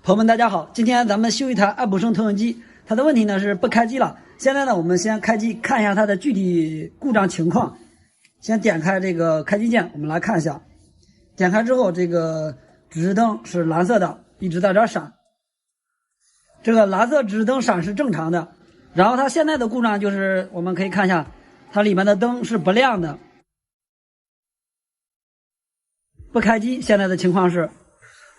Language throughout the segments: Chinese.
朋友们，大家好！今天咱们修一台爱普生投影机，它的问题呢是不开机了。现在呢，我们先开机看一下它的具体故障情况。先点开这个开机键，我们来看一下。点开之后，这个指示灯是蓝色的，一直在这闪。这个蓝色指示灯闪是正常的。然后它现在的故障就是，我们可以看一下，它里面的灯是不亮的，不开机。现在的情况是。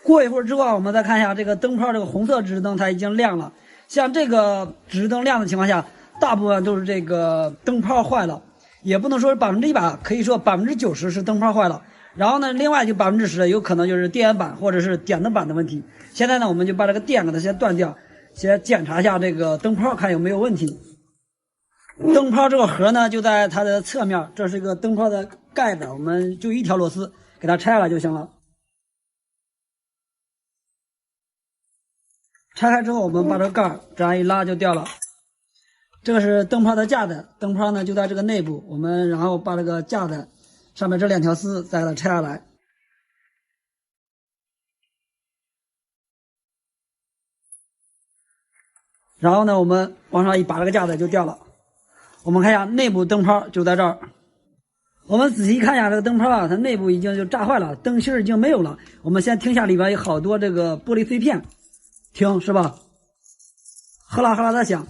过一会儿之后，我们再看一下这个灯泡，这个红色指示灯它已经亮了。像这个指示灯亮的情况下，大部分都是这个灯泡坏了，也不能说是100%，可以说90%是灯泡坏了。然后呢，另外就10%有可能就是电源板或者是点灯板的问题。现在呢，我们就把这个电给它先断掉，先检查一下这个灯泡，看有没有问题。灯泡这个盒呢就在它的侧面，这是一个灯泡的盖子，我们就一条螺丝给它拆了就行了。拆开之后，我们把这个盖这样一拉就掉了。这个是灯泡的架子，灯泡呢就在这个内部。我们然后把这个架子上面这2条丝再给它拆下来。然后呢，我们往上一拔，这个架子就掉了。我们看一下内部灯泡就在这儿。我们仔细看一下这个灯泡啊，它内部已经就炸坏了，灯芯已经没有了。我们先听一下里边有好多这个玻璃碎片。听是吧？哗啦哗啦的响，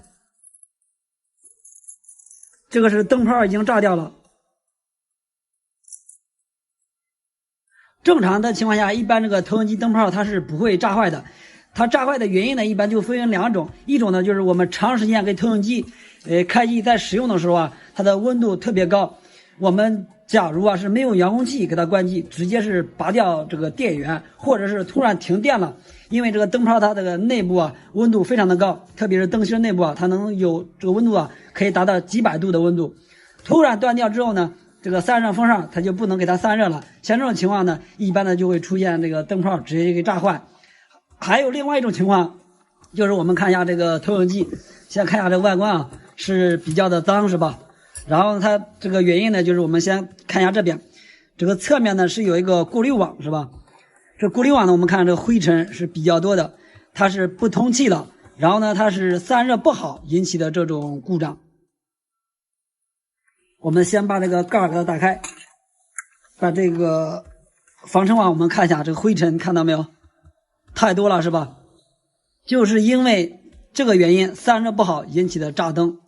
这个是灯泡已经炸掉了。正常的情况下，一般这个投影机灯泡它是不会炸坏的。它炸坏的原因呢，一般就分为2种，一种呢就是我们长时间给投影机开机在使用的时候啊，它的温度特别高。我们假如是没有遥控器给它关机，直接是拔掉这个电源，或者是突然停电了，因为这个灯泡它这个内部啊温度非常的高，特别是灯芯内部啊，它能有这个温度啊可以达到几百度的温度。突然断掉之后呢，这个散热风扇它就不能给它散热了。像这种情况呢，一般的就会出现这个灯泡直接给炸坏。还有另外一种情况，就是我们看一下这个投影机，先看一下这个外观啊，是比较的脏是吧？然后它这个原因呢，就是我们先看一下这边，这个侧面呢是有一个过滤网是吧？这过滤网呢，我们看这个灰尘是比较多的，它是不通气的，然后呢它是散热不好引起的这种故障。我们先把这个盖给它打开，把这个防尘网我们看一下，这个灰尘看到没有？太多了是吧？就是因为这个原因散热不好引起的炸灯。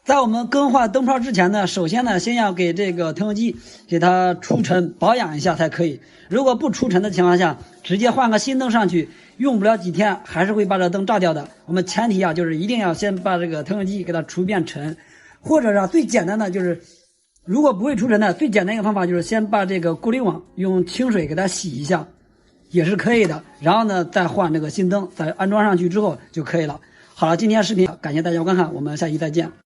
在我们更换灯泡之前呢，首先呢，先要给这个投影机给它除尘保养一下才可以。如果不除尘的情况下，直接换个新灯上去，用不了几天还是会把这灯炸掉的。我们前提啊，就是一定要先把这个投影机给它除遍尘，或者是最简单的就是，如果不会除尘的，最简单一个方法就是先把这个过滤网用清水给它洗一下，也是可以的。然后呢，再换这个新灯，再安装上去之后就可以了。好了，今天视频感谢大家观看，我们下期再见。